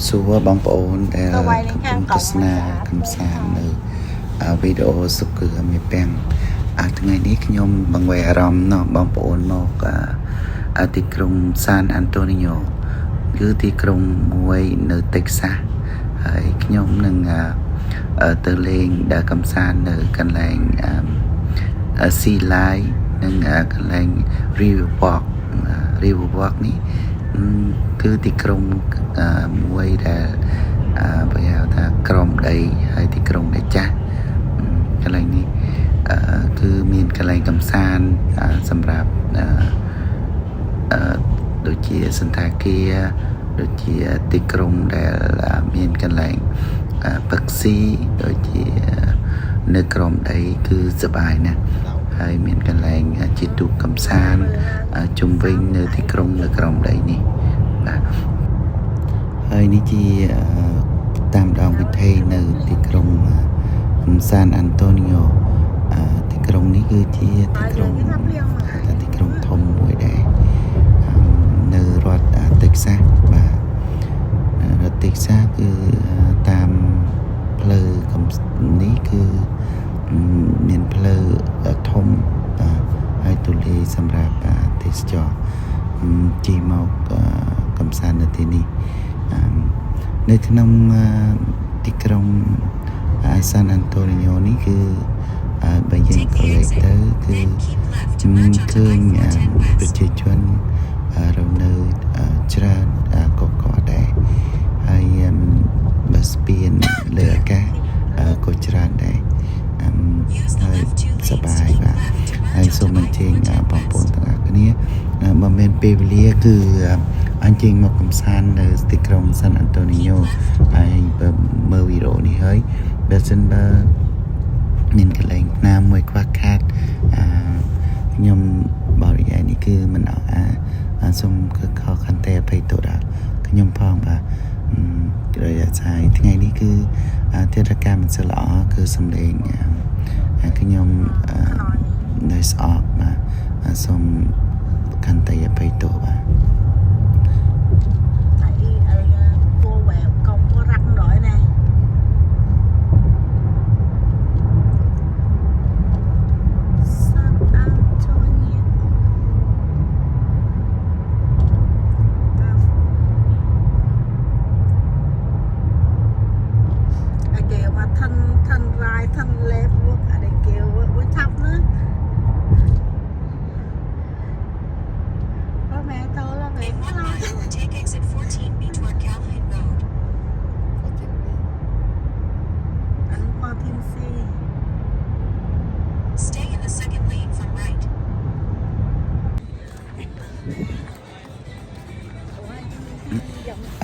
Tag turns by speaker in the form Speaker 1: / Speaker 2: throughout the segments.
Speaker 1: សួរបងប្អូនដែលកំពុងទស្សនាកំសាន្តនៅវីដេអូសុគឺមេពាំងថ្ងៃនេះខ្ញុំបង្វែរអារម្មណ៍ណោះបងប្អូនមកទីក្រុងសានអាន់តូនីញ៉ូគឺទីក្រុងមួយនៅតិចសាសហើយខ្ញុំនឹងទៅលេងដើរកំសាន្តនៅកន្លែងស៊ីឡាយនិងកន្លែង River Walk នេះគឺទីក្រុងមួយដែលបើហៅថាក្រមដីហើយទីក្រុងដែលចាស់កន្លែងនេះគឺមានកន្លែងកំសាន្តសម្រាប់ដូចជាសន្តាគារដូចជាទីក្រុងដែលមានកន្លែងផឹកស៊ីដូចជានៅក្រមដីគឺសប្បាយណាស់ហើយមានកន្លែងជាទូកកំសាន្តជុំវិញនៅទីក្រុងនៅក្រមដីនេះបាទហើយនេះជាតាមដងវិថីនៅទីក្រុងសានអាន់តូនីញ៉ូទីក្រុងនេះគឺជាទីក្រុងទីក្រុងធំមួយដែរនៅរដ្ឋតិចសាសបាទរដ្ឋតិចសាសគឺតាមផ្លូវនេះគឺមានផ្លូវធំហើយទូលាយសម្រាប់ទេសចរជិះមកកំសាន្តនៅទីនេះនៅក្នុងទីក្រុងសានអាន់តូនីញ៉ូនេះគឺបើយើងក្រឡេកទៅគឺឃើញប្រជាជនរស់នៅច្រើនកកដែរហើយបើស្ពានលើអាកាសក៏ច្រើនដែរហើយសប្បាយបាទហើយសូមអញ្ជើញបងប្អូនទាំងអស់គ្នាបើមានពេលវេលាគឺអញ្ជើញមកកំសាន្តនៅទីក្រុងសានអាន់តូនីញ៉ូហើយបើមើលវីដេអូនេះហើយបើសិនបើមានកន្លែងណាមួយខ្វះខាតខ្ញុំបរិយាយនេះគឺមិនសូមគឺខកខន្តីអភ័យទោសដល់ខ្ញុំផងបាទរយៈថ្ងៃនេះគឺទារកម្មមិនសូវល្អគឺសំឡេងខ្ញុំនៅស្អកបាទសូមខន្តីអភ័យទោសបាទ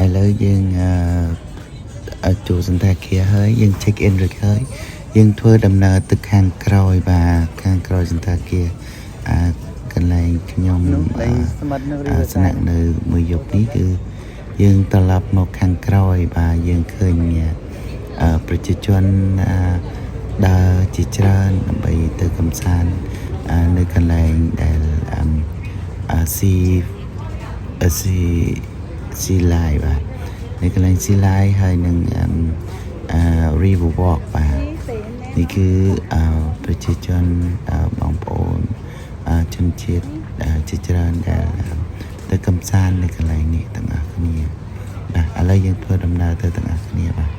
Speaker 1: ឥឡូវយើងចូលសន្តាគារហើយយើង check in រួចហើយយើងធ្វើដំណើរទៅខាងក្រោយបាទខាងក្រោយសន្តាគារកន្លែងខ្ញុំស្នាក់នៅមួយយប់នេះគឺយើងត្រឡប់មកខាងក្រោយបាទយើងឃើញប្រជាជនដើរជាច្រើនដើម្បីទៅកំសាន្តនៅកន្លែងដែលស៊ីឡាយបាទនៅកន្លែងស៊ីឡាយហើយនឹងRiver Walk បាទនេះគឺប្រជាជនបងប្អូនជនជាតិជាច្រើនដែលទៅកំសាន្តនៅកន្លែងនេះទាំងអស់គ្នាបាទឥឡូវយើងធ្វើដំណើរទៅទាំងអស់គ្នាបាទ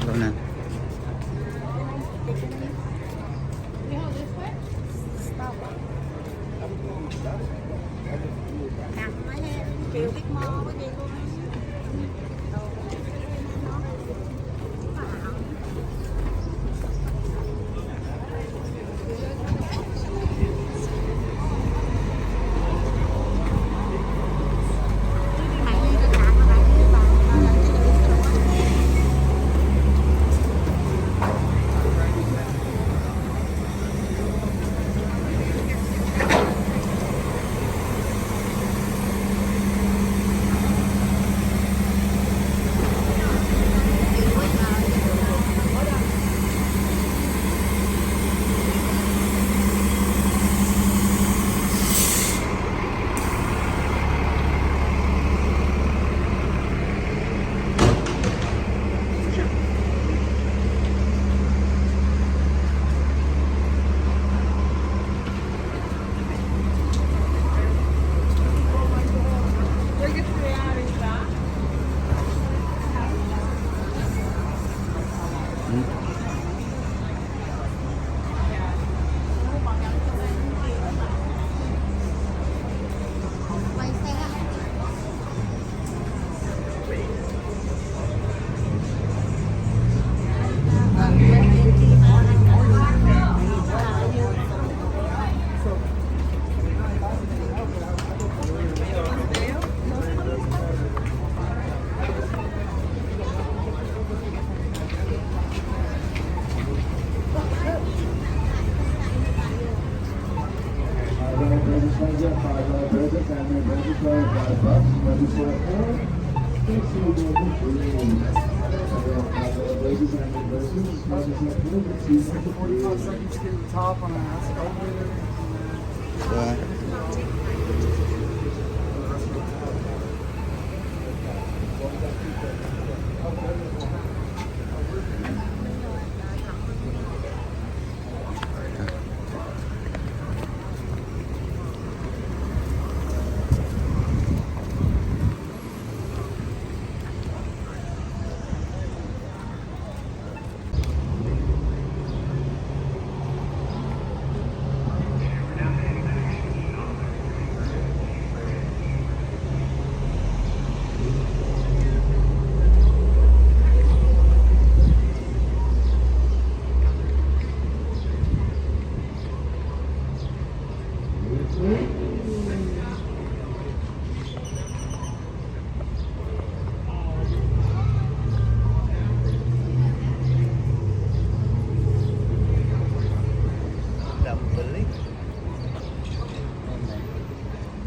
Speaker 1: Corona.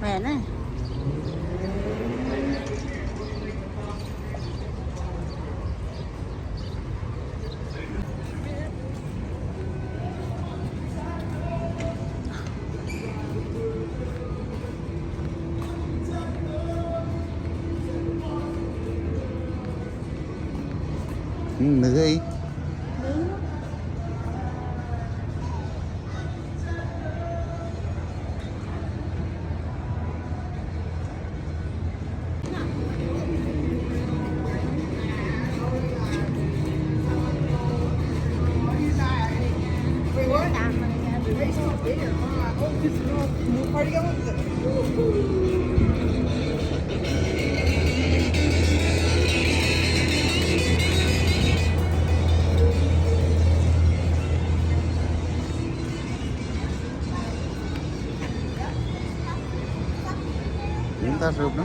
Speaker 2: Mẹ nè.
Speaker 1: Nữa đi. Chúng ta rụp đó.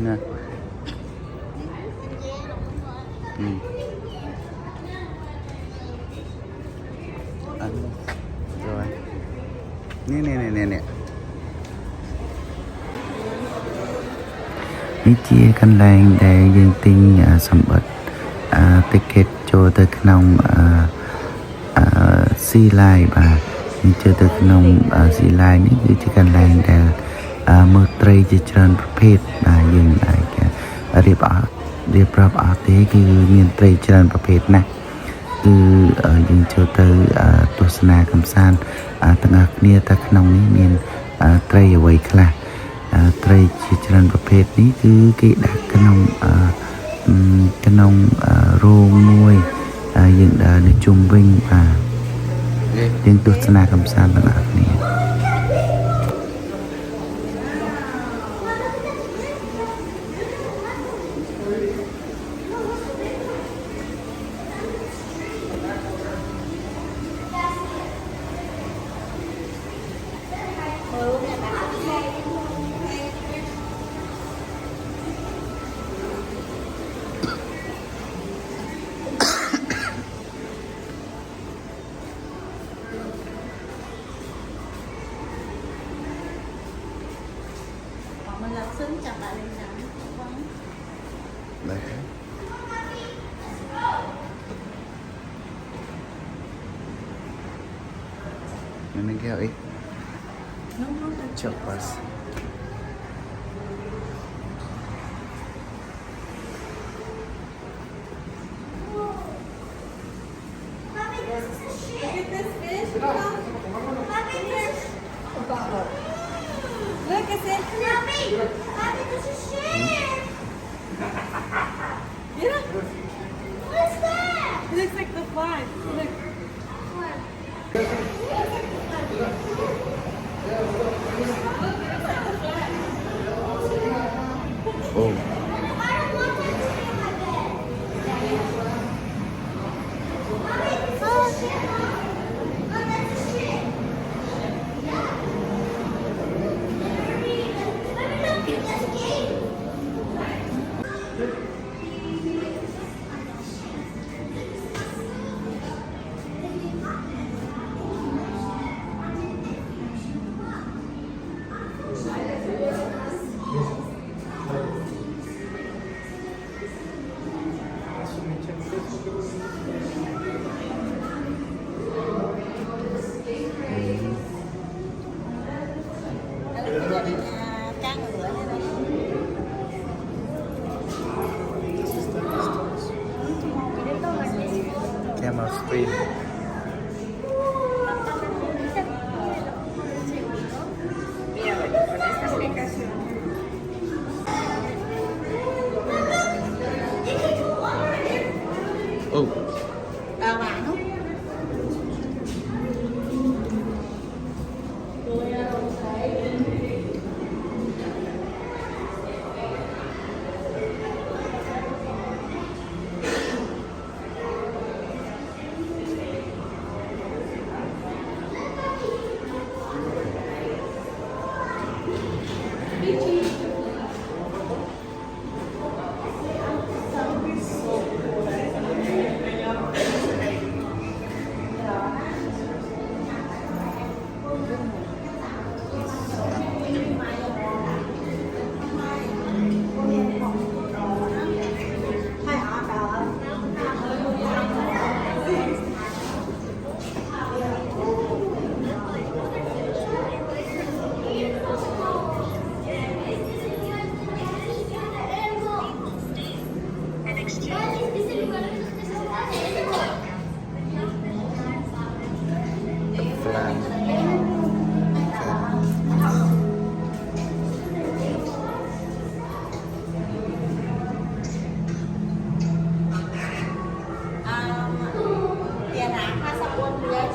Speaker 1: Nè. Rồi. Nè. Ní chia căn làng để dân tin sầm bật ticket cho tới nông xi lai và cho tới nông xi lai níคือที่căn làng đểมือเตรจะเจริญประเภทยังไงเรียบรับอาเต้คือมีเตรเจริญประเภทนะคือยังเจอเตอตัวสนากำซานตั้งอักเนี่ยตั้งนองนี้มีเตรเอาไว้คลาเตรจะเจริญประเภทนี้คือกิดักขนมโรงมวยยังในจุ่มวิ่งยังตัวสนากำซานตั้งอักเนี่ย
Speaker 2: Xứng chặt lại lên nắng.
Speaker 1: Đấy. Mình kêu ý. Chọc bus.
Speaker 2: Look at it.
Speaker 3: Mommy, this is shit.
Speaker 2: Yeah.
Speaker 3: What's that?
Speaker 2: It looks like the flag. Look.
Speaker 1: phim.
Speaker 2: Mira, bueno, con esta aplicación.
Speaker 1: Oh.
Speaker 2: À, bạn không? Tiền hàng hoa sắp buôn người.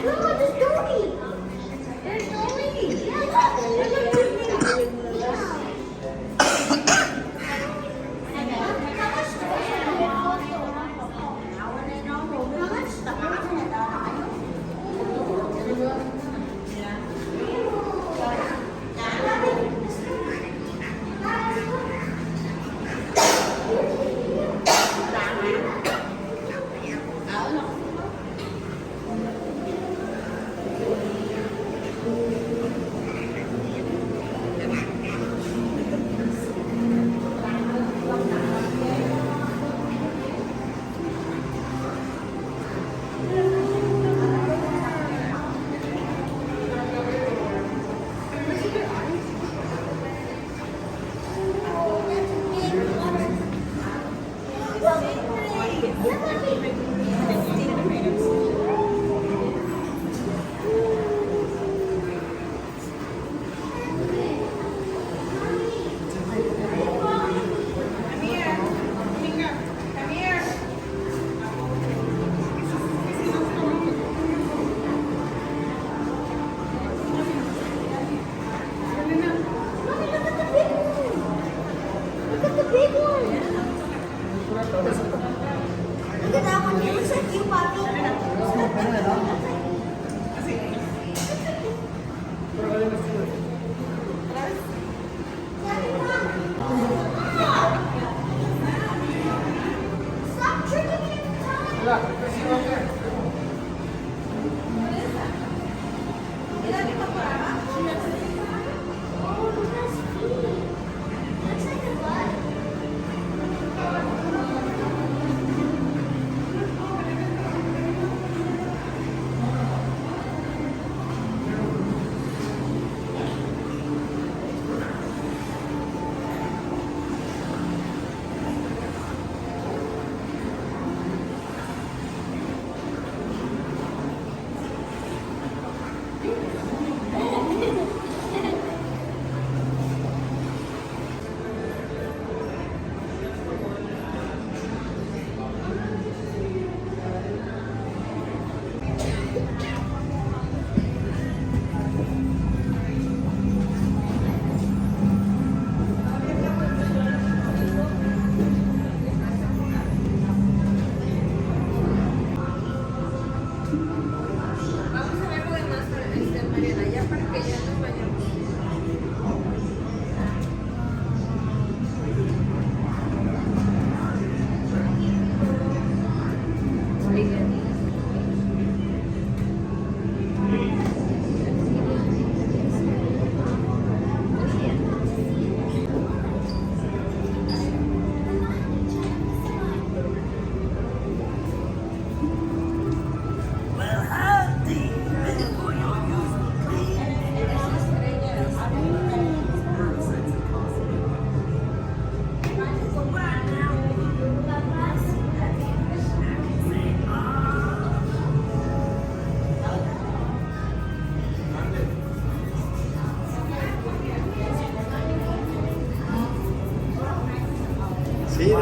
Speaker 3: Look, there's Dory. There's Dory. Look at that one. It looks like you, Bobby. Stop tricking me every time. Oh, that's cute. Looks like a bug.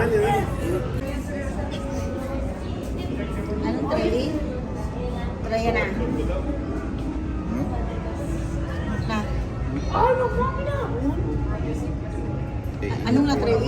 Speaker 3: Anong tray? Tray yan na. Na. Anong na tray?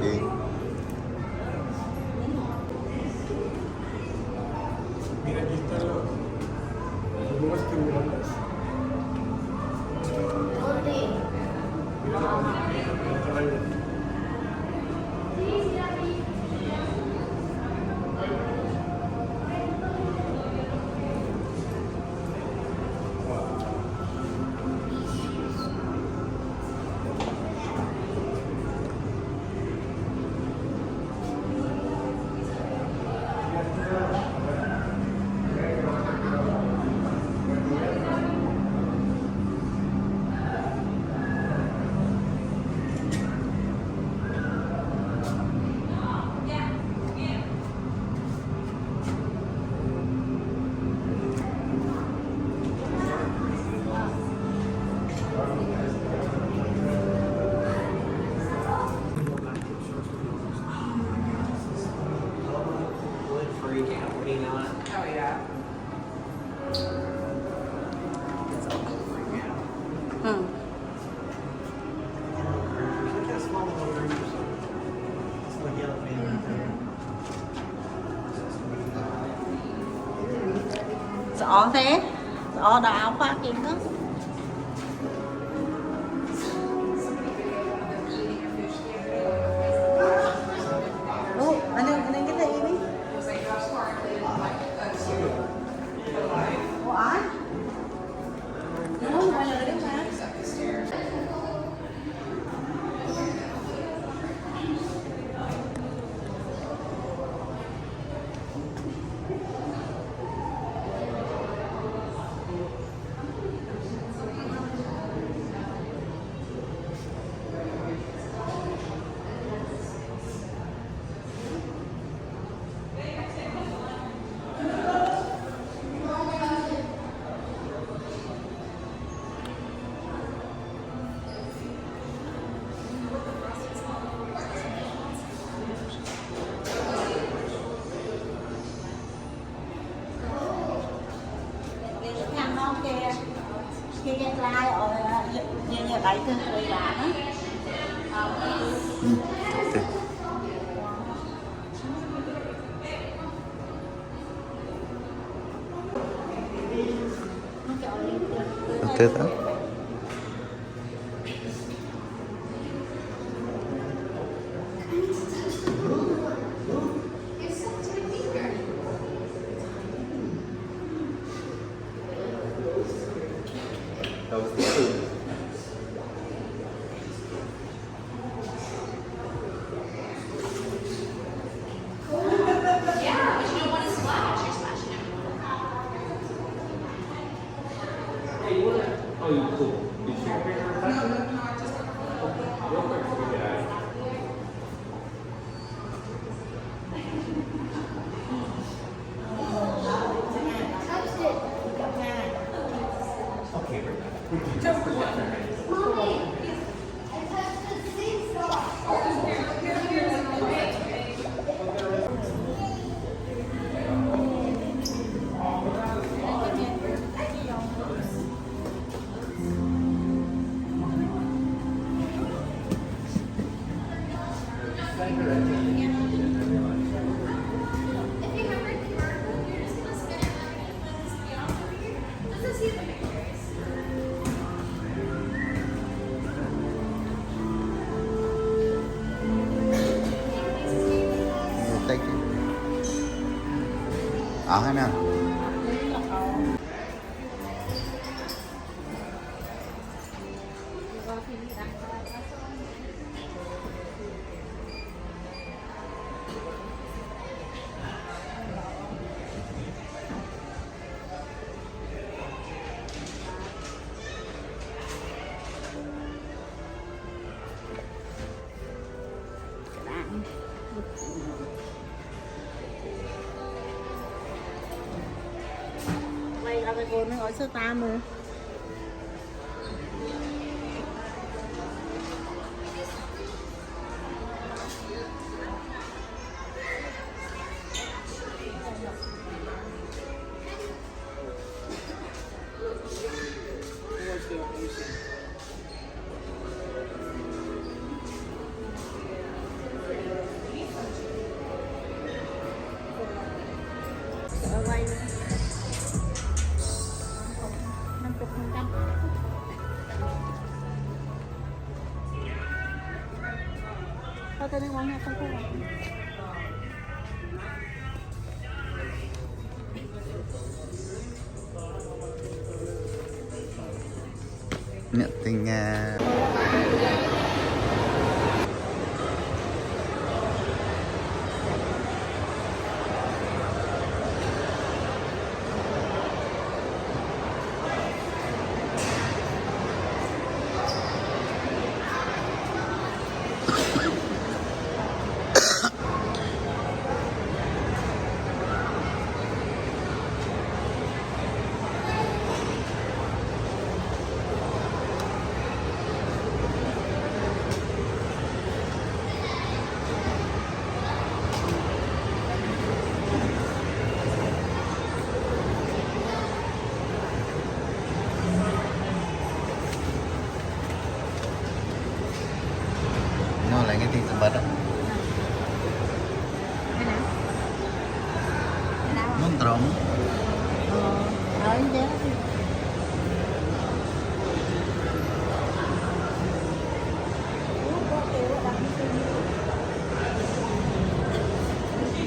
Speaker 1: Okay.
Speaker 4: Mira, aquí están los números que miramos.
Speaker 2: Oh, yeah.
Speaker 3: Hmm. Rõ thế. Rõ đã áo khoác kia đó. Anong kita ini? Oh, ai? No, wala rin ha. Kia lai ở như đấy từ người làm á.
Speaker 1: Okay. Okay đó. Đầu tiên. Ở nè.
Speaker 2: Mày gặp cái cô nó gọi sơ ta mà. Ở quay nữa. 50%. Thôi tôi đi quán nha, không có quán.
Speaker 1: Nhận tình nó là cái tiếng sầm bật đó.
Speaker 2: Cái nào? Cái nào?
Speaker 1: Muốn trống.
Speaker 2: Đấy chứ.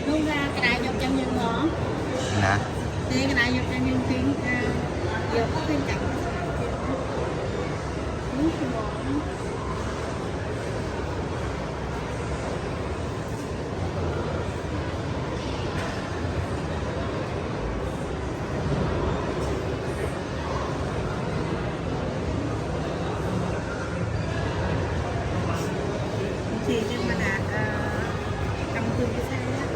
Speaker 2: Đúng ra cái này dọc chân nhân đó.
Speaker 1: Nè.
Speaker 2: Thì cái này dọc chân nhân tiếng dọc tiếng chậm. Đúng rồi. Thì nhưng mà đạt cầm cương cái xe á.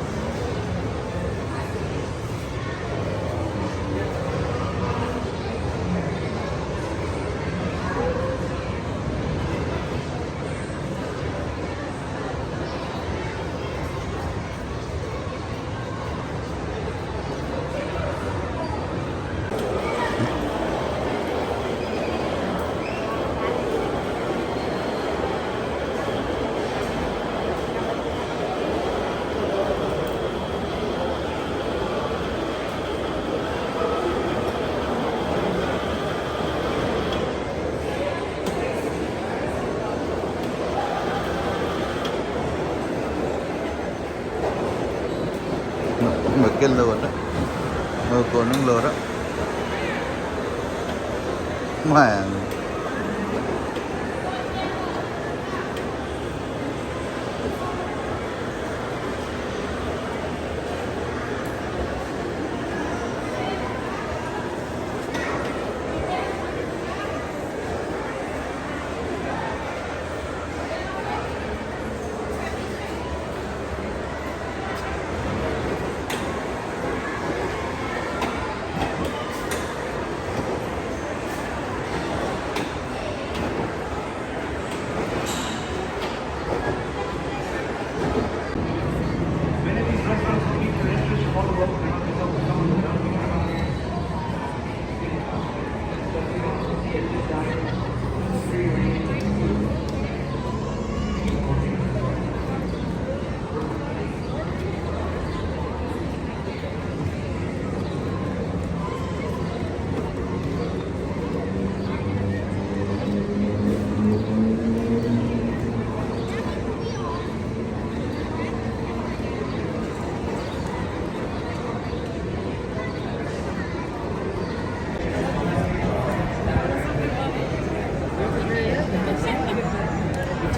Speaker 1: Một cái lượt đó. Một con nó lượt đó. Mà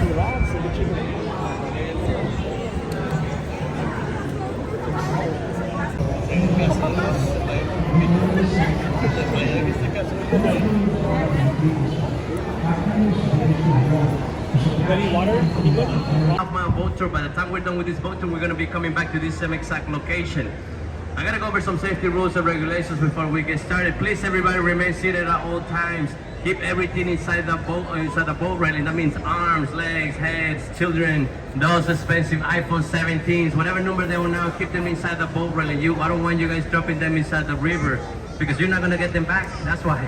Speaker 4: to relax and get you. Any water? Any good?
Speaker 5: Half-mile boat tour. By the time we're done with this boat tour, we're going to be coming back to this same exact location. I gotta go over some safety rules and regulations before we get started. Please, everybody, remain seated at all times. Keep everything inside the boat railing. That means arms, legs, heads, children, those expensive iPhone 17s, whatever number they will now, keep them inside the boat railing. I don't want you guys dropping them inside the river because you're not gonna get them back. That's why.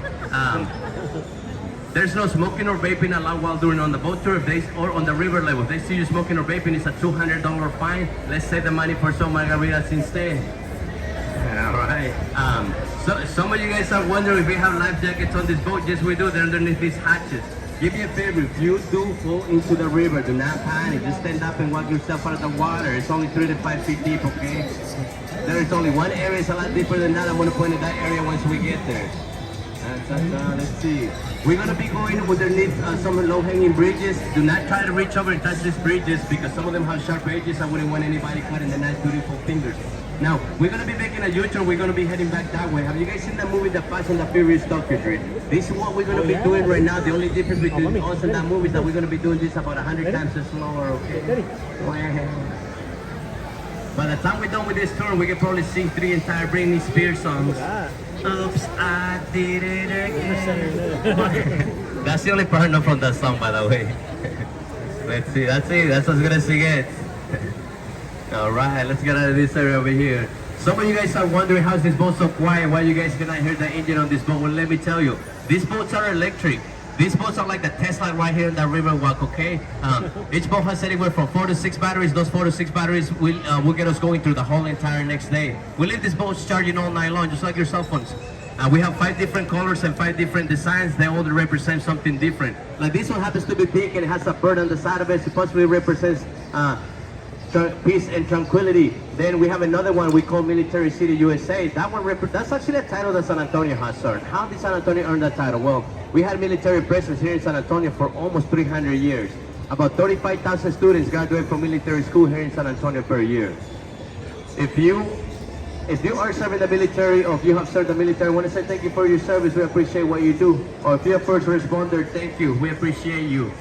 Speaker 5: There's no smoking or vaping allowed while doing on the boat tour or on the river level. If they see you smoking or vaping, it's a $200 fine. Let's save the money for some margaritas instead. All right. So some of you guys are wondering if we have life jackets on this boat. Yes, we do. They're underneath these hatches. Give me a favor. If you do fall into the river, do not panic. Just stand up and walk yourself out of the water. It's only 3 to 5 feet deep, okay? There is only one area. It's a lot deeper than that. I want to point at that area once we get there. Let's see. We're going to be going underneath some low-hanging bridges. Do not try to reach over and touch these bridges because some of them have sharp edges. I wouldn't want anybody cutting the nice, beautiful fingers. Now, we're going to be making a U-turn. We're going to be heading back that way. Have you guys seen that movie, The Fast and the Furious Tokyo Drift? This is what we're going to be doing right now. The only difference between us and that movie is that we're going to be doing this about 100 times slower, okay? By the time we're done with this tour, we can probably sing 3 entire Britney Spears songs. Oops, I did it again. That's the only part not from that song, by the way. Let's see, that's it. That's as good as it gets. All right, let's get out of this area over here. Some of you guys are wondering how is this boat so quiet? Why you guys cannot hear the engine on this boat? Well, let me tell you, these boats are electric. These boats are like the Tesla right here in the river walk, okay? Each boat has anywhere from 4 to 6 batteries. Those 4 to 6 batteries will get us going through the whole entire next day. We leave these boats charging all night long, just like your cell phones. We have 5 different colors and 5 different designs. They all represent something different. Like this one happens to be pink and it has a bird on the side of it. Supposedly represents peace and tranquility. Then we have another one we call Military City USA. That one that's actually a title that San Antonio has earned. How did San Antonio earn that title? Well, we had military presence here in San Antonio for almost 300 years. About 35,000 students graduate from military school here in San Antonio per year. If you are serving the military or if you have served the military, I want to say thank you for your service. We appreciate what you do. Or if you're a first responder, thank you. We appreciate you.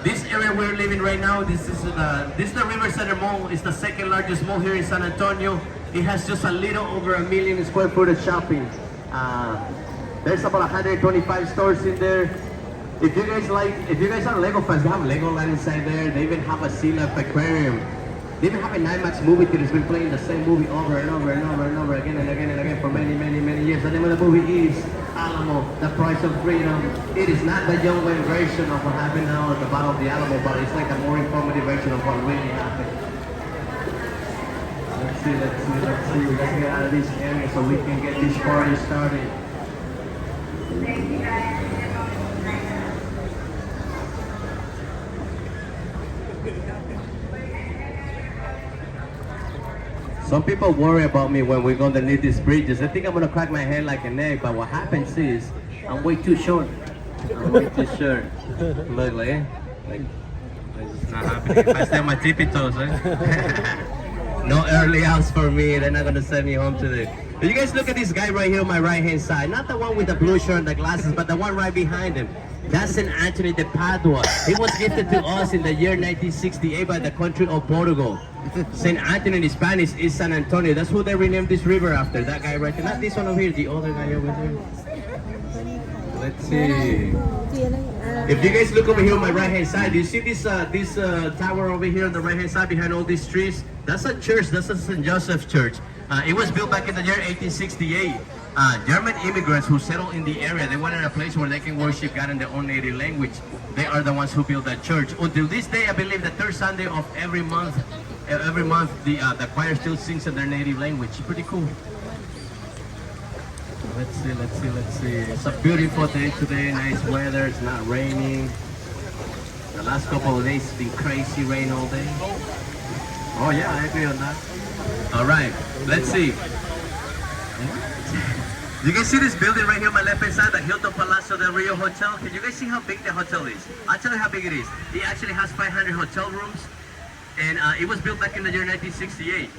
Speaker 5: This area we're living right now, this is the River Center Mall. It's the second largest mall here in San Antonio. It has just a little over 1 million square foot of shopping. There's about 125 stores in there. If you guys are Lego fans, they have Legoland inside there. They even have a sea life aquarium. They even have an IMAX movie theater that's been playing the same movie over and over and over and over again and again and again for many, many, many years. The name of the movie is Alamo, The Price of Freedom. It is not the young Wayne version of what happened now at the Battle of the Alamo, but it's like a more informative version of what really happened. Let's see. Let's get out of this area so we can get this party started. Some people worry about me when we go underneath these bridges. They think I'm gonna crack my head like an egg, but what happens is I'm way too short. Look, like it's not happening. If I stay on my tippy toes, no early outs for me. They're not gonna send me home today. But you guys look at this guy right here on my right hand side. Not the one with the blue shirt and the glasses, but the one right behind him. That's St. Anthony de Padua. He was gifted to us in the year 1968 by the country of Portugal. St. Anthony in Spanish is San Antonio. That's who they renamed this river after. That guy right there. Not this one over here, the other guy over there. Let's see. If you guys look over here on my right hand side, do you see this tower over here on the right hand side behind all these trees? That's a church. That's a St. Joseph's Church. It was built back in the year 1868. German immigrants who settled in the area, they wanted a place where they can worship God in their own native language. They are the ones who built that church. Until this day, I believe the third Sunday of every month, the choir still sings in their native language. Pretty cool. Let's see. It's a beautiful day today. Nice weather. It's not raining. The last couple of days, it's been crazy rain all day. Oh yeah, I agree on that. All right, let's see. You guys see this building right here on my left hand side, the Hilton Palacio del Rio Hotel? Can you guys see how big the hotel is? I'll tell you how big it is. It actually has 500 hotel rooms, and it was built back in the year 1968.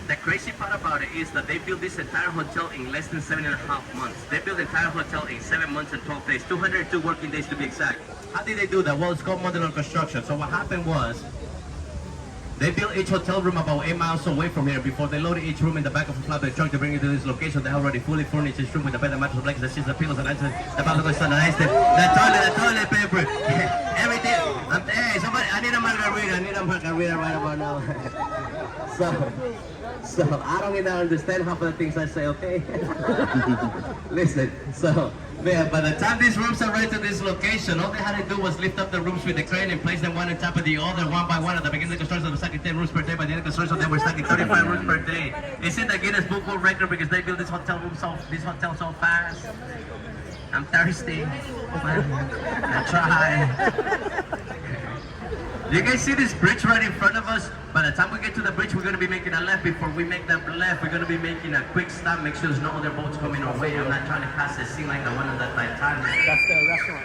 Speaker 5: The crazy part about it is that they built this entire hotel in less than 7.5 months. They built the entire hotel in 7 months and 12 days, 202 working days to be exact. How did they do that? Well, it's called modular construction. So what happened was, they built each hotel room about 8 miles away from here. Before they loaded each room in the back of a flatbed truck to bring it to this location, they already fully furnished this room with a bed, a mattress, blankets, the sheets, the pillows, and the balcony, the toilet paper, everything. Hey, somebody, I need a margarita right about now. So I don't even understand half of the things I say, okay? Listen, so man, by the time these rooms are right to this location, all they had to do was lift up the rooms with the crane and place them one on top of the other, one by one. At the beginning of the construction, they were stacking 10 rooms per day. By the end of the construction, they were stacking 35 rooms per day. It's in the Guinness Book World Record because they built this hotel so fast. I'm thirsty. I try. You guys see this bridge right in front of us? By the time we get to the bridge, we're going to be making a left. Before we make that left, we're going to be making a quick stop. Make sure there's no other boats coming our way. I'm not trying to pass a scene like the one on the Titanic.
Speaker 4: That's the restaurant.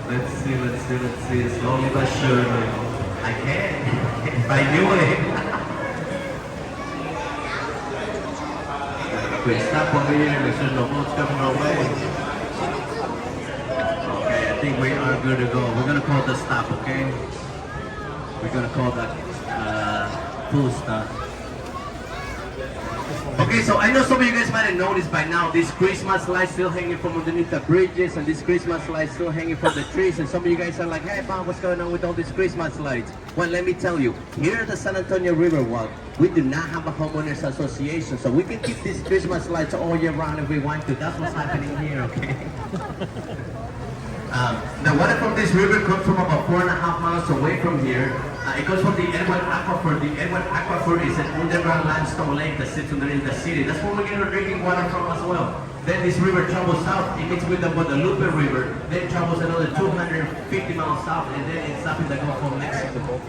Speaker 5: Let's see. Let's see. Slowly but surely. I can. If I knew it. Quick stop over here, make sure no boats coming our way. Okay, I think we are good to go. We're gonna call the stop, okay? We're gonna call that full stop. Okay, so I know some of you guys might have noticed by now, this Christmas lights still hanging from underneath the bridges, and this Christmas lights still hanging from the trees, and some of you guys are like, hey Bob, what's going on with all these Christmas lights? Well, let me tell you, here at the San Antonio Riverwalk, we do not have a homeowners association, so we can keep these Christmas lights all year round if we want to. That's what's happening here, okay? The water from this river comes from about 4.5 miles away from here. It comes from the Edward Aquifer. The Edward Aquifer is an underground limestone lake that sits underneath the city. That's where we get our drinking water from as well. Then this river travels south. It meets with the Guadalupe River. Then travels another 250 miles south, and then it's up in the Gulf of Mexico.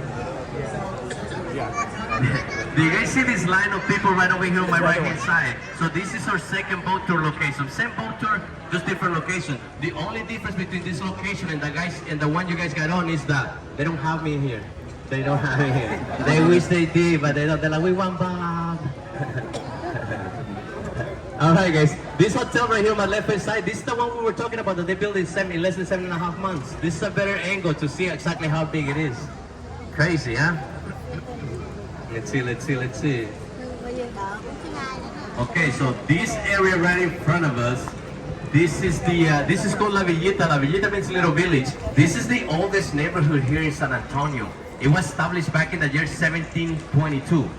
Speaker 5: Do you guys see this line of people right over here on my right hand side? So this is our second boat tour location. Same boat tour, just different location. The only difference between this location and the one you guys got on is that they don't have me here. They don't have me here. They wish they did, but they don't. They're like, we want Bob. All right, guys. This hotel right here on my left hand side, this is the one we were talking about that they built in less than 7.5 months. This is a better angle to see exactly how big it is. Crazy, huh? Let's see. Okay, so this area right in front of us, this is called La Villita. La Villita means little village. This is the oldest neighborhood here in San Antonio. It was established back in the year 1722.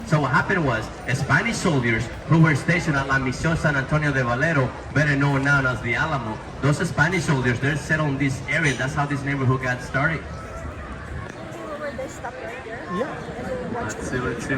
Speaker 5: So what happened was, Spanish soldiers who were stationed at La Misión San Antonio de Valero, better known now as the Alamo, those Spanish soldiers, they're settled in this area. That's how this neighborhood got started. Let's see.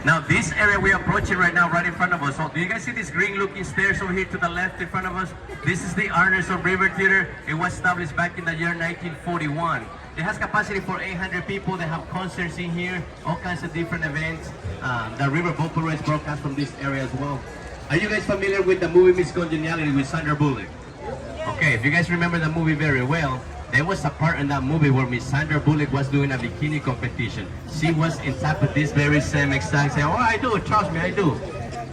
Speaker 5: Now this area we're approaching right now, right in front of us. So do you guys see these green looking stairs over here to the left in front of us? This is the Arneson River Theater. It was established back in the year 1941. It has capacity for 800 people. They have concerts in here, all kinds of different events. The River Boat Parade broadcast from this area as well. Are you guys familiar with the movie Miss Congeniality with Sandra Bullock? Okay, if you guys remember the movie very well, there was a part in that movie where Miss Sandra Bullock was doing a bikini competition. She was in top of this very same exact saying, oh, I do, trust me, I do.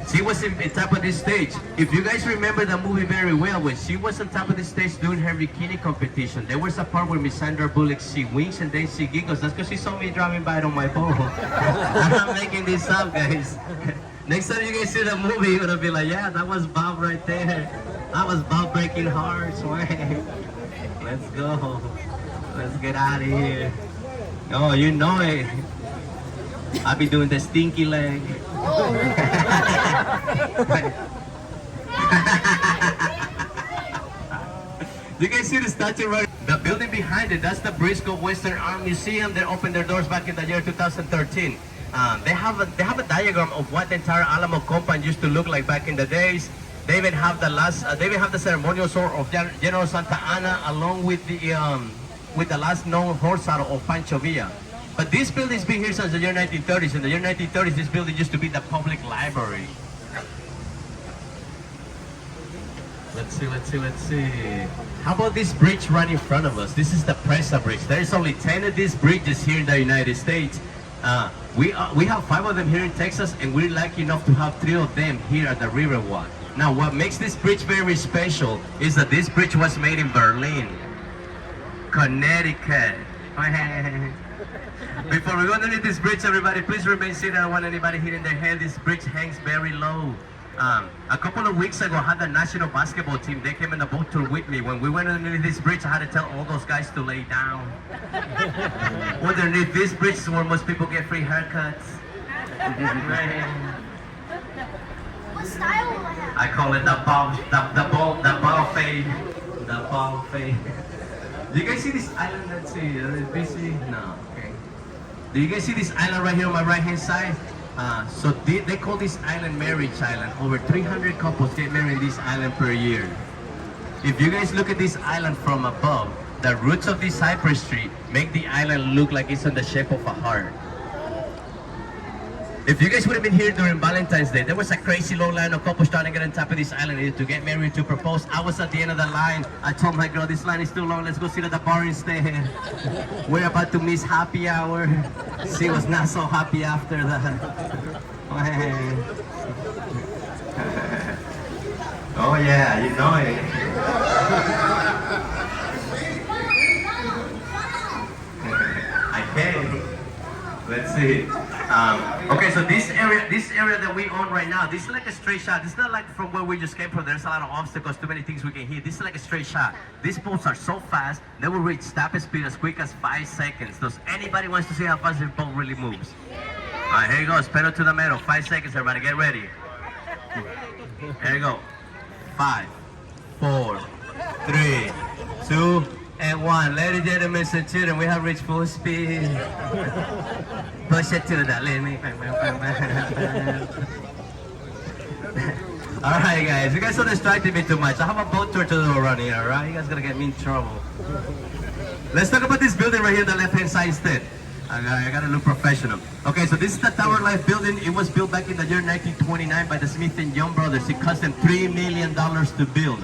Speaker 5: She was in top of this stage. If you guys remember the movie very well, when she was on top of the stage doing her bikini competition, there was a part where Miss Sandra Bullock, she winks and then she giggles. That's because she saw me driving by on my boat. I'm not making this up, guys. Next time you guys see the movie, you're gonna be like, yeah, that was Bob right there. That was Bob breaking hearts, man. Let's go. Let's get out of here. Oh, you know it. I'll be doing the stinky leg. You guys see the statue right? The building behind it, that's the Briscoe Western Army Museum. They opened their doors back in the year 2013. They have a diagram of what the entire Alamo compound used to look like back in the days. They even have the they even have the ceremonial sword of General Santa Anna, along with the last known horse saddle of Pancho Villa. But this building's been here since the year 1930s. In the year 1930s, this building used to be the public library. Let's see. How about this bridge right in front of us? This is the Presa Bridge. There's only 10 of these bridges here in the United States. We have 5 of them here in Texas, and we're lucky enough to have 3 of them here at the Riverwalk. Now, what makes this bridge very special is that this bridge was made in Berlin, Connecticut. Before we go underneath this bridge, everybody, please remain seated. I don't want anybody hitting their head. This bridge hangs very low. A couple of weeks ago, I had the national basketball team. They came in the boat tour with me. When we went underneath this bridge, I had to tell all those guys to lay down. Underneath this bridge is where most people get free haircuts.
Speaker 3: What style will I have?
Speaker 5: I call it the ball fade. The ball fade. Do you guys see this island? Let's see, is it busy? No, okay. Do you guys see this island right here on my right hand side? So they call this island Marriage Island. Over 300 couples get married in this island per year. If you guys look at this island from above, the roots of this cypress tree make the island look like it's in the shape of a heart. If you guys would have been here during Valentine's Day, there was a crazy long line of couples trying to get on top of this island either to get married, to propose. I was at the end of the line. I told my girl, this line is too long. Let's go sit at the bar instead. We're about to miss happy hour. She was not so happy after that. Oh yeah, you know it. I can. Let's see. Okay, so this area that we own right now, this is like a straight shot. This is not like from where we just came from. There's a lot of obstacles, too many things we can hit. This is like a straight shot. These boats are so fast, they will reach top speed as quick as 5 seconds. Does anybody wants to see how fast this boat really moves? All right, here you go. Pedal to the metal. 5 seconds, everybody. Get ready. Here you go. 5, 4, 3, 2, and 1. Ladies and gentlemen, and children, we have reached full speed. Push it to the limit. Alright guys, you guys don't distract me too much. I have a boat tour to do around here, alright? You guys gonna get me in trouble. Let's talk about this building right here on the left hand side instead. I gotta look professional. Okay, so this is the Tower Life building. It was built back in the year 1929 by the Smith and Young brothers. It cost them $3 million to build.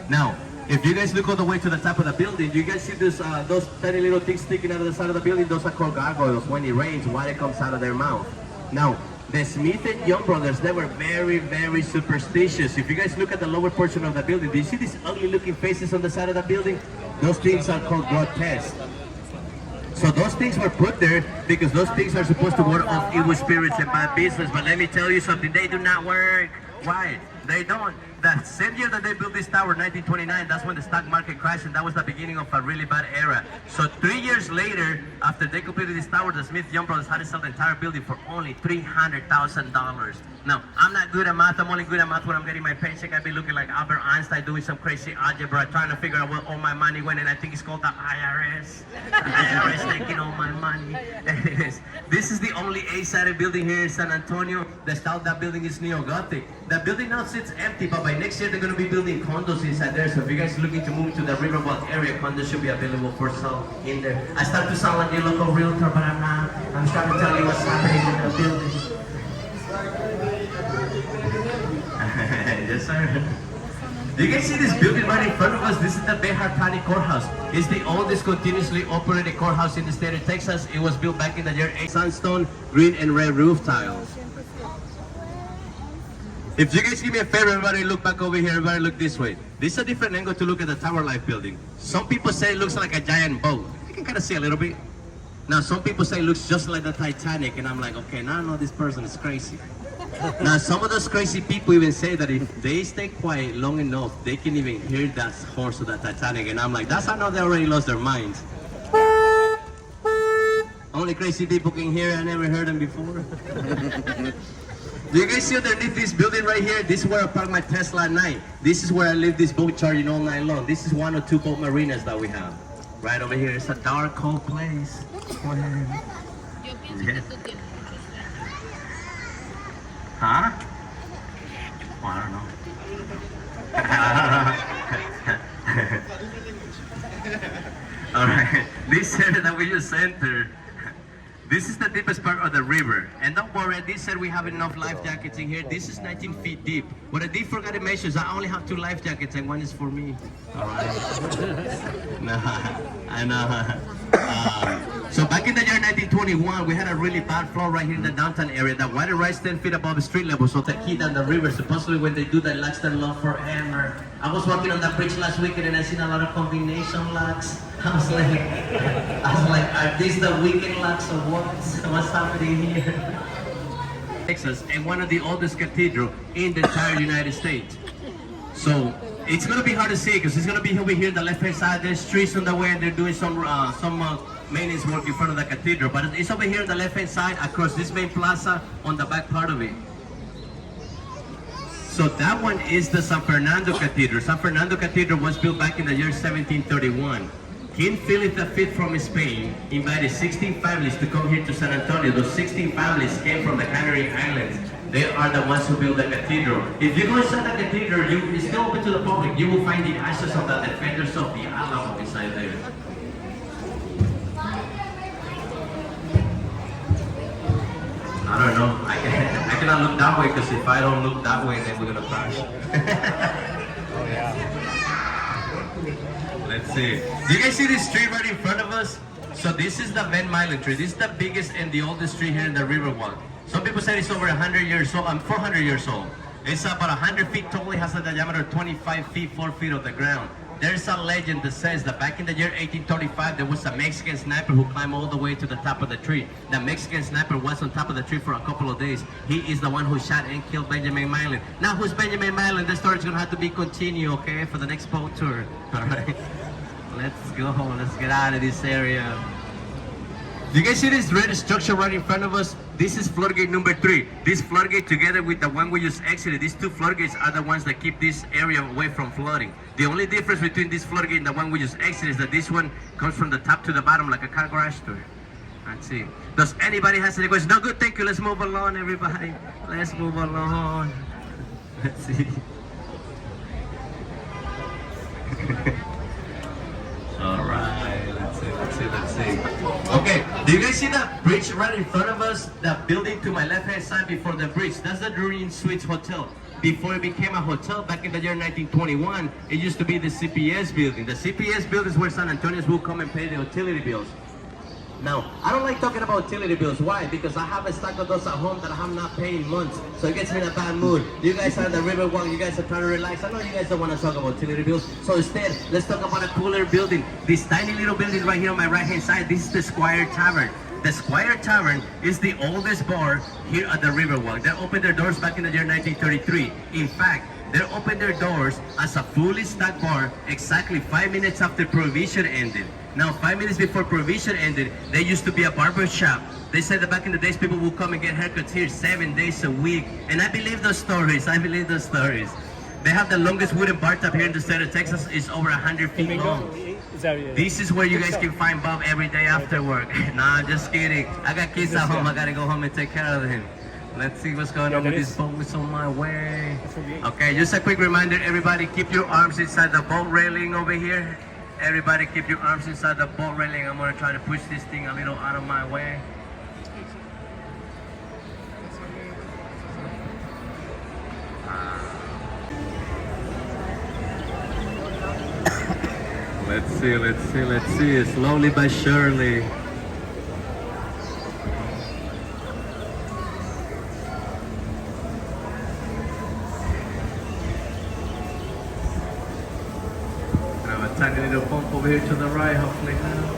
Speaker 5: Now, if you guys look all the way to the top of the building, you guys see this, those tiny little things sticking out of the side of the building. Those are called gargoyles. When it rains, water comes out of their mouth. Now, the Smith and Young brothers, they were very, very superstitious. If you guys look at the lower portion of the building, do you see these ugly looking faces on the side of the building? Those things are called grotesque. So those things were put there because those things are supposed to ward off evil spirits and bad business. But let me tell you something, they do not work. Why? They don't. The same year that they built this tower, 1929, that's when the stock market crashed, and that was the beginning of a really bad era. So 3 years later, after they completed this tower, the Smith Young brothers had to sell the entire building for only $300,000. Now, I'm not good at math. I'm only good at math when I'm getting my paycheck. I'd be looking like Albert Einstein doing some crazy algebra, trying to figure out where all my money went, and I think it's called the IRS. The IRS taking all my money. This is the only A-sided building here in San Antonio. The style of that building is neo-Gothic. The building now sits empty, but by next year they're going to be building condos inside there. So if you guys are looking to move to the Riverwalk area, condos should be available for sale in there. I start to sound like your local realtor, but I'm not. I'm trying to tell you what's happening in the building. Yes, sir. Do you guys see this building right in front of us? This is the Behar County Courthouse. It's the oldest continuously operated courthouse in the state of Texas. It was built back in the year 8. Sandstone, green and red roof tiles. If you guys give me a favor, everybody look back over here, everybody look this way. This is a different angle to look at the Tower Life building. Some people say it looks like a giant boat. You can kind of see a little bit. Now, some people say it looks just like the Titanic, and I'm like, okay, now I know this person is crazy. Now, some of those crazy people even say that if they stay quiet long enough, they can even hear that horse of the Titanic, and I'm like, that's how I know they already lost their minds. Only crazy people can hear it. I never heard them before. Do you guys see underneath this building right here? This is where I park my Tesla at night. This is where I leave this boat charging all night long. This is one or two boat marinas that we have. Right over here. It's a dark, cold place. Yeah. Huh? Well, I don't know. All right, this area that we just entered, this is the deepest part of the river. And don't worry, this said we have enough life jackets in here. This is 19 feet deep. What I did forget to mention is I only have 2 life jackets and one is for me. All right. No, I know. So back in the year 1921, we had a really bad flood right here in the downtown area. The water rises 10 feet above the street level, so the key down the river, supposedly when they do that, locks their love forever. I was walking on that bridge last weekend and I seen a lot of combination locks. I was like, are these the weekend locks or what? What's happening here? Texas, and one of the oldest cathedrals in the entire United States. So it's gonna be hard to see because it's gonna be over here on the left-hand side. There's trees on the way, and they're doing some maintenance work in front of the cathedral. But it's over here on the left-hand side, across this main plaza, on the back part of it. So that one is the San Fernando Cathedral. San Fernando Cathedral was built back in the year 1731. King Philip V from Spain invited 16 families to come here to San Antonio. Those 16 families came from the Canary Islands. They are the ones who built the cathedral. If you go inside the cathedral, it's still open to the public. You will find the ashes of the defenders of the Alamo inside there. I don't know. I cannot look that way because if I don't look that way, then we're gonna crash. Let's see. Do you guys see this tree right in front of us? So this is the Van Mylen tree. This is the biggest and the oldest tree here in the Riverwalk. Some people say it's over 100 years old. 400 years old. It's about 100 feet tall. It has a diameter of 25 feet, 4 feet of the ground. There's a legend that says that back in the year 1835, there was a Mexican sniper who climbed all the way to the top of the tree. The Mexican sniper was on top of the tree for a couple of days. He is the one who shot and killed Benjamin Mylen. Now, who's Benjamin Mylen? The story's gonna have to be continued, okay, for the next boat tour. All right, let's go. Let's get out of this area. Do you guys see this red structure right in front of us? This is floodgate number 3. This floodgate together with the one we just exited, these 2 floodgates are the ones that keep this area away from flooding. The only difference between this floodgate and the one we just exited is that this one comes from the top to the bottom like a car garage door. Let's see. Does anybody has any questions? No, good, thank you. Let's move along, everybody. Let's move along. Let's see. All right, let's see. Okay, do you guys see that bridge right in front of us? That building to my left-hand side before the bridge, that's the Doreen Suites Hotel. Before it became a hotel back in the year 1921, it used to be the CPS building. The CPS building is where San Antonians will come and pay the utility bills. Now, I don't like talking about utility bills. Why? Because I have a stack of those at home that I have not paid in months. So it gets me in a bad mood. You guys are at the Riverwalk. You guys are trying to relax. I know you guys don't want to talk about utility bills. So instead, let's talk about a cooler building. This tiny little building right here on my right-hand side, this is the Squire Tavern. The Squire Tavern is the oldest bar here at the Riverwalk. They opened their doors back in the year 1933. In fact, they opened their doors as a fully stocked bar exactly 5 minutes after Prohibition ended. Now, 5 minutes before Prohibition ended, there used to be a barber shop. They said that back in the days, people would come and get haircuts here 7 days a week. And I believe those stories. They have the longest wooden bar top here in the state of Texas. It's over 100 feet long. This is where you guys can find Bob every day after work. Nah, just kidding. I got kids at home. I gotta go home and take care of them. Let's see what's going on with this boat. It's on my way. Okay, just a quick reminder, everybody keep your arms inside the boat railing over here. Everybody keep your arms inside the boat railing. I'm gonna try to push this thing a little out of my way. Let's see. Slowly but surely. Tiny little bump over here to the right, hopefully now.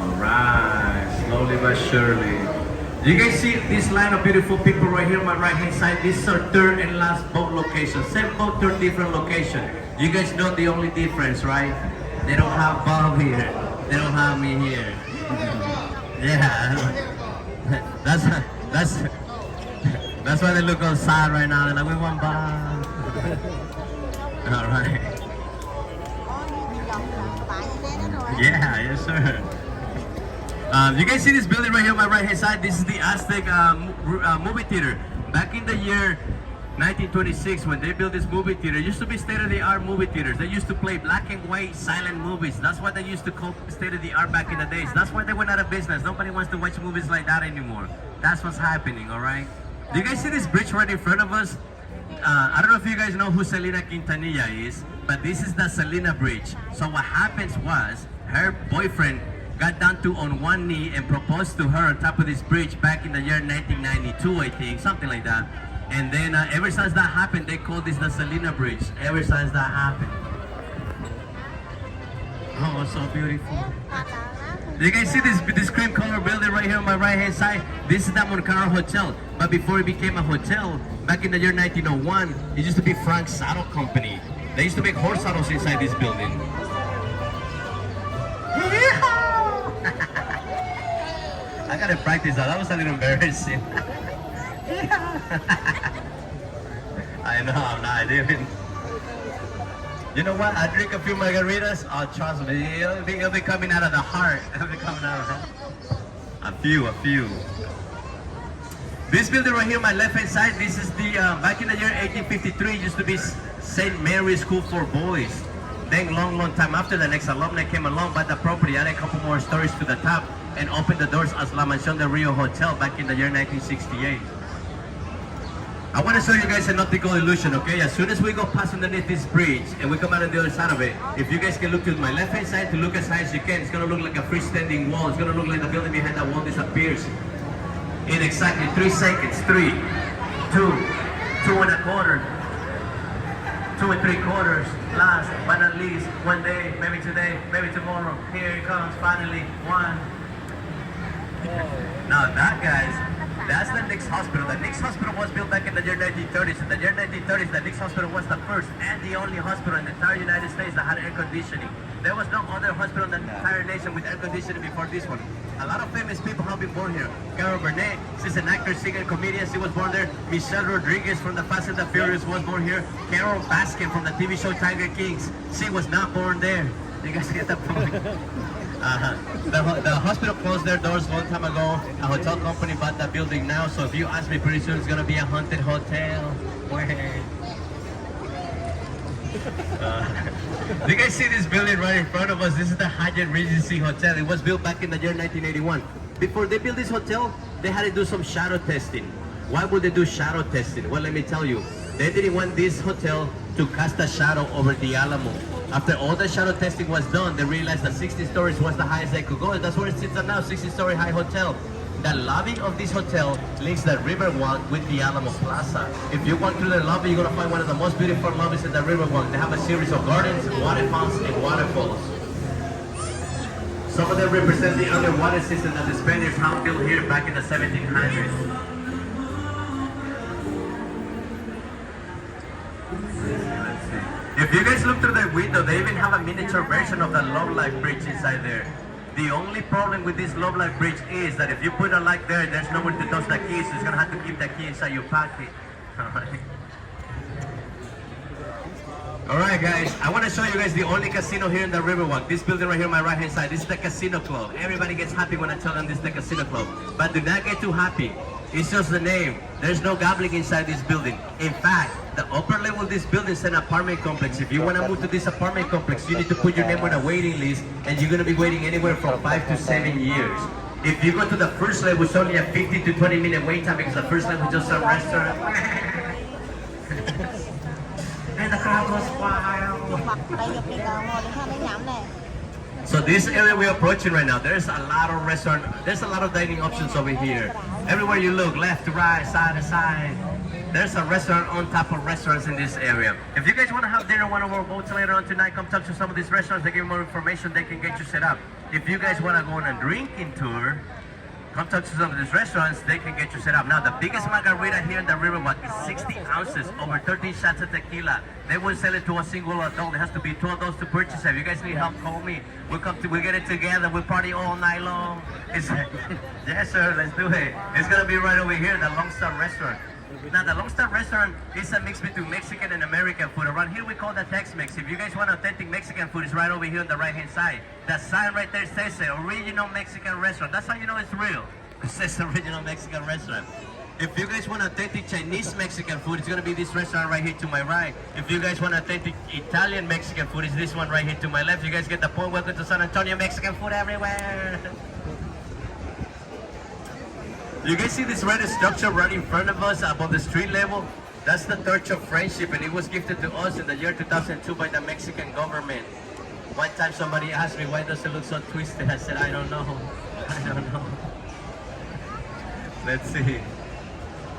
Speaker 5: Alright, slowly but surely. Do you guys see this line of beautiful people right here on my right hand side? This is our 3rd and last boat location. Same boat, 3rd different location. You guys know the only difference, right? They don't have Bob here. They don't have me here. Yeah. That's why they look all sad right now. They're like, we want Bob. All right. Yeah, yes sir. You guys see this building right here on my right hand side? This is the Aztec movie theater. Back in the year 1926, when they built this movie theater, it used to be state-of-the-art movie theaters. They used to play black and white silent movies. That's what they used to call state-of-the-art back in the days. That's why they went out of business. Nobody wants to watch movies like that anymore. That's what's happening, all right? Do you guys see this bridge right in front of us? I don't know if you guys know who Selena Quintanilla is, but this is the Selena Bridge. So what happens was, her boyfriend got down to on one knee and proposed to her on top of this bridge back in the year 1992, I think, something like that. And then ever since that happened, they call this the Selena Bridge. Ever since that happened. Oh, so beautiful. You guys see this cream color building right here on my right hand side? This is the Moncaro Hotel. But before it became a hotel, back in the year 1901, it used to be Frank's Saddle Company. They used to make horse saddles inside this building. I gotta practice that. That was a little embarrassing. I know, I'm not even. You know what? I drink a few margaritas. Oh, trust me, it'll be coming out of the heart. It'll be coming out of the heart. A few. This building right here on my left hand side, this is the, back in the year 1853, it used to be St. Mary's School for Boys. Then long time after, the next alumni came along, bought the property, added a couple more stories to the top, and opened the doors as La Mansión del Rio Hotel back in the year 1968. I want to show you guys an optical illusion, okay? As soon as we go past underneath this bridge and we come out on the other side of it, if you guys can look to my left hand side to look as high as you can, it's going to look like a freestanding wall. It's going to look like the building behind that wall disappears in exactly 3 seconds. 3, 2, 2 1/4, 2 3/4. Last but not least, one day, maybe today, maybe tomorrow. Here it comes, finally, one. Now that, guys, that's the Nix Hospital. The Nix Hospital was built back in the year 1930s. In the year 1930s, the Nix Hospital was the first and the only hospital in the entire United States that had air conditioning. There was no other hospital in the entire nation with air conditioning before this one. A lot of famous people have been born here. Carol Burnett, she's an actor, singer, comedian. She was born there. Michelle Rodriguez from the Fast and the Furious was born here. Carol Baskin from the TV show Tiger Kings. She was not born there. You guys get the point? The hospital closed their doors a long time ago. A hotel company bought that building now. So if you ask me, pretty soon it's gonna be a haunted hotel. You guys see this building right in front of us? This is the Hyatt Regency Hotel. It was built back in the year 1981. Before they built this hotel, they had to do some shadow testing. Why would they do shadow testing? Well, let me tell you. They didn't want this hotel to cast a shadow over the Alamo. After all the shadow testing was done, they realized that 60 stories was the highest they could go. And that's where it sits at now, 60-story high hotel. The lobby of this hotel links the Riverwalk with the Alamo Plaza. If you walk through the lobby, you're going to find one of the most beautiful lobbies in the Riverwalk. They have a series of gardens, water fountains, and waterfalls. Some of them represent the underwater system that the Spaniards have built here back in the 1700s. If you guys look through the window, they even have a miniature version of the Love Life Bridge inside there. The only problem with this Love Life Bridge is that if you put a light there, there's nowhere to touch the key, so you're gonna have to keep the key inside your pocket. Alright guys, I want to show you guys the only casino here in the Riverwalk. This building right here on my right hand side, this is the Casino Club. Everybody gets happy when I tell them this is the Casino Club. But do not get too happy. It's just the name. There's no gambling inside this building. In fact, the upper level of this building is an apartment complex. If you want to move to this apartment complex, you need to put your name on a waiting list, and you're going to be waiting anywhere from 5 to 7 years. If you go to the first level, it's only a 15 to 20 minute wait time because the first level is just a restaurant. And the crowd goes wild. So this area we're approaching right now, there's a lot of restaurant, there's a lot of dining options over here. Everywhere you look, left to right, side to side, there's a restaurant on top of restaurants in this area. If you guys want to have dinner on one of our boats later on tonight, come talk to some of these restaurants. They give you more information, they can get you set up. If you guys want to go on a drinking tour, come talk to some of these restaurants, they can get you set up. Now, the biggest margarita here in the Riverwalk is 60 ounces, over 13 shots of tequila. They won't sell it to a single adult. It has to be 2 adults to purchase it. If you guys need help, call me. We'll get it together. We'll party all night long. Yes, sir, let's do it. It's going to be right over here, the Long Star Restaurant. Now, the Lone Star restaurant is a mix between Mexican and American food. Around here, we call that Tex-Mex. If you guys want authentic Mexican food, it's right over here on the right-hand side. The sign right there says it, original Mexican restaurant. That's how you know it's real. It says original Mexican restaurant. If you guys want authentic Chinese Mexican food, it's gonna be this restaurant right here to my right. If you guys want authentic Italian Mexican food, it's this one right here to my left. You guys get the point. Welcome to San Antonio, Mexican food everywhere. You guys see this red structure right in front of us above the street level? That's the Torch of Friendship, and it was gifted to us in the year 2002 by the Mexican government. One time somebody asked me, why does it look so twisted? I said, I don't know. I don't know. Let's see.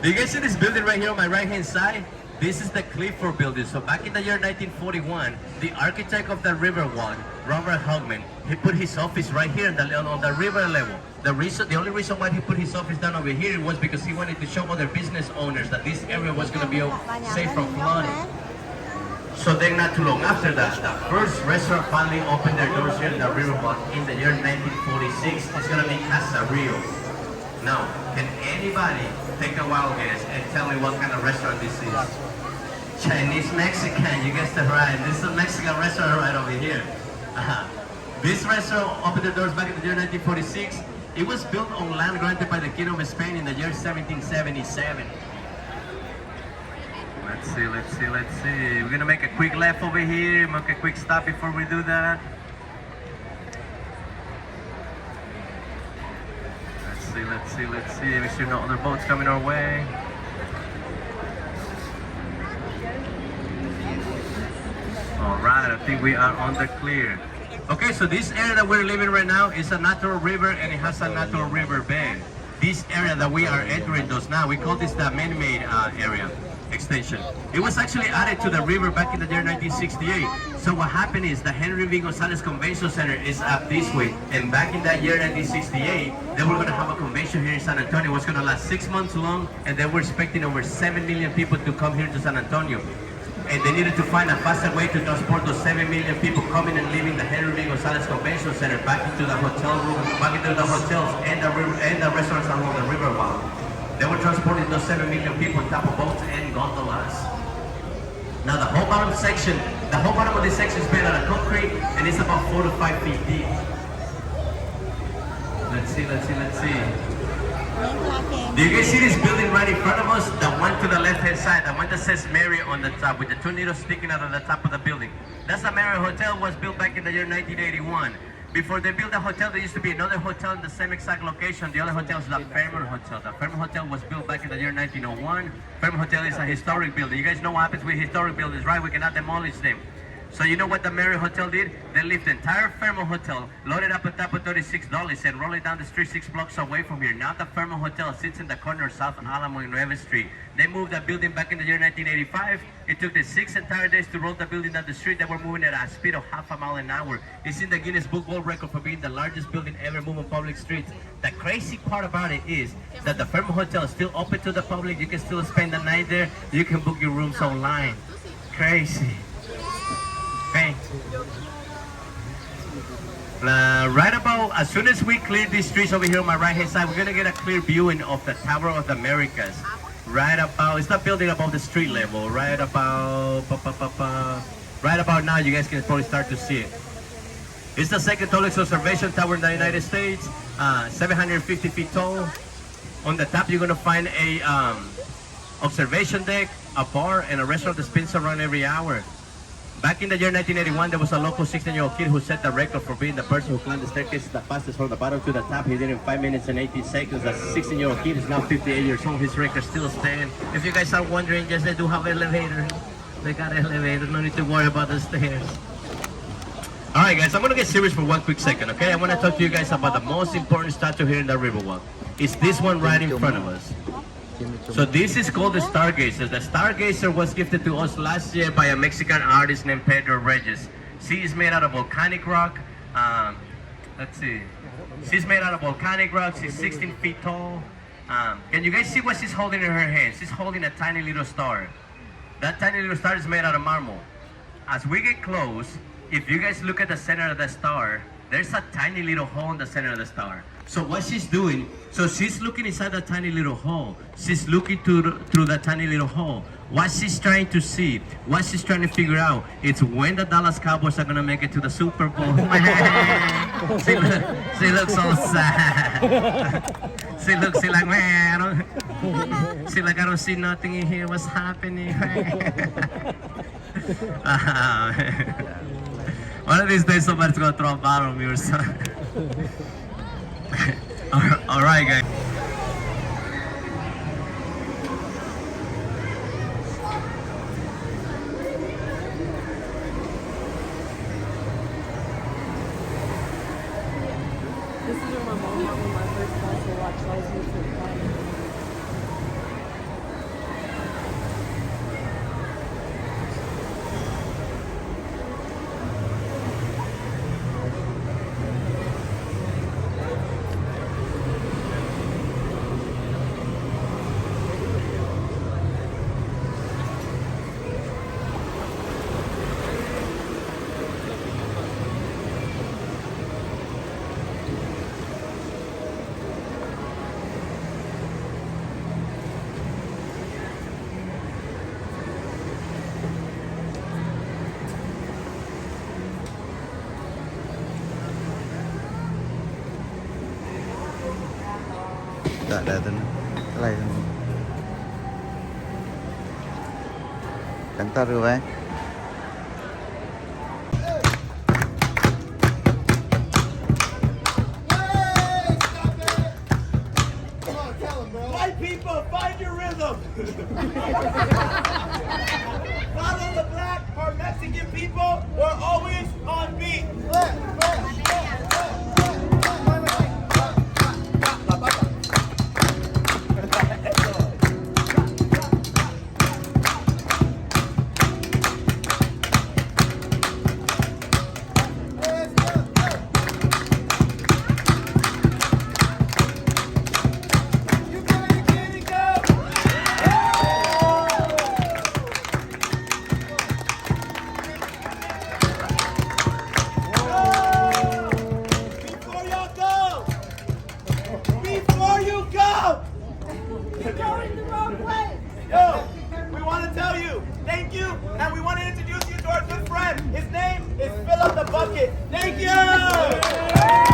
Speaker 5: Do you guys see this building right here on my right-hand side? This is the Clifford building. So back in the year 1941, the architect of the Riverwalk, Robert Hogman, he put his office right here on the river level. The only reason why he put his office down over here was because he wanted to show other business owners that this area was going to be safe from flooding. So then not too long after that, the first restaurant finally opened their doors here in the Riverwalk in the year 1946. It's going to be Casa Rio. Now, can anybody take a wild guess and tell me what kind of restaurant this is? Chinese Mexican, you guessed it right. This is a Mexican restaurant right over here. This restaurant opened the doors back in the year 1946. It was built on land granted by the King of Spain in the year 1777. Let's see. We're gonna make a quick left over here, make a quick stop before we do that. Let's see. Make sure no other boats coming our way. All right, I think we are on the clear. Okay, so this area that we're living right now is a natural river, and it has a natural river bed. This area that we are entering does now, we call this the man-made area extension. It was actually added to the river back in the year 1968. So what happened is the Henry V. Gonzalez Convention Center is up this way, and back in that year 1968, they were going to have a convention here in San Antonio. It was going to last 6 months long, and they were expecting over 7 million people to come here to San Antonio. And they needed to find a faster way to transport those 7 million people coming and leaving the Henry V. Gonzalez Convention Center back into the hotel room, back into the hotels and the restaurants along the Riverwalk. They were transporting those 7 million people on top of boats and gondolas. Now the whole bottom of this section is made out of concrete, and it's about 4 to 5 feet deep. Let's see. Do you guys see this building right in front of us? The one to the left-hand side, the one that says Marriott on the top with the two needles sticking out of the top of the building. That's the Marriott Hotel. Was built back in the year 1981. Before they built the hotel, there used to be another hotel in the same exact location. The other hotel is the Fairmont Hotel. The Fairmont Hotel was built back in the year 1901. Fairmont Hotel is a historic building. You guys know what happens with historic buildings, right? We cannot demolish them. So you know what the Marriott Hotel did? They left the entire Fairmont Hotel, loaded up on top of $36, and rolled it down the street 6 blocks away from here. Now the Fairmont Hotel sits in the corner of South Alamo and Nueva Street. They moved that building back in the year 1985. It took them 6 entire days to roll the building down the street. They were moving at a speed of half a mile an hour. It's in the Guinness Book World Record for being the largest building ever moved on public streets. The crazy part about it is that the Fairmont Hotel is still open to the public. You can still spend the night there. You can book your rooms online. Crazy. Okay. Right about as soon as we clear these streets over here on my right hand side, we're gonna get a clear viewing of the Tower of the Americas. Right about, it's not building above the street level. Right about now, you guys can probably start to see it. It's the second tallest observation tower in the United States, 750 feet tall. On the top, you're gonna find a observation deck, a bar, and a restaurant that spins around every hour. Back in the year 1981, there was a local 16-year-old kid who set the record for being the person who climbed the staircase the fastest from the bottom to the top. He did it in 5 minutes and 18 seconds. That 16-year-old kid is now 58 years old. His record still stands. If you guys are wondering, yes, they do have elevators. They got elevators. No need to worry about the stairs. All right, guys, I'm going to get serious for 1 quick second, okay? I want to talk to you guys about the most important statue here in the Riverwalk. It's this one right in front of us. So this is called the Stargazer. The Stargazer was gifted to us last year by a Mexican artist named Pedro Reyes. She is made out of volcanic rock. Let's see. She's made out of volcanic rock. She's 16 feet tall. Can you guys see what she's holding in her hand? She's holding a tiny little star. That tiny little star is made out of marble. As we get close, if you guys look at the center of the star, there's a tiny little hole in the center of the star. So what she's doing, so she's looking inside that tiny little hole. She's looking through that tiny little hole. What she's trying to see, what she's trying to figure out, is when the Dallas Cowboys are gonna make it to the Super Bowl. she looks so sad. She like, man, she like, I don't see nothing in here. What's happening? One of these days, somebody's gonna throw a bottle on me or something. All right, guys.
Speaker 6: This is where my mom got me my first console watch. So I was used to playing.
Speaker 1: Tak ada tu. Lain. Kantor ke apa?
Speaker 7: White people, find your rhythm. Follow the black or Mexican people. We're always on beat. Before you go! You're going the wrong way! Yo, we want to tell you, thank you, and we want to introduce you to our good friend. His name is Fill Up the Bucket. Thank you!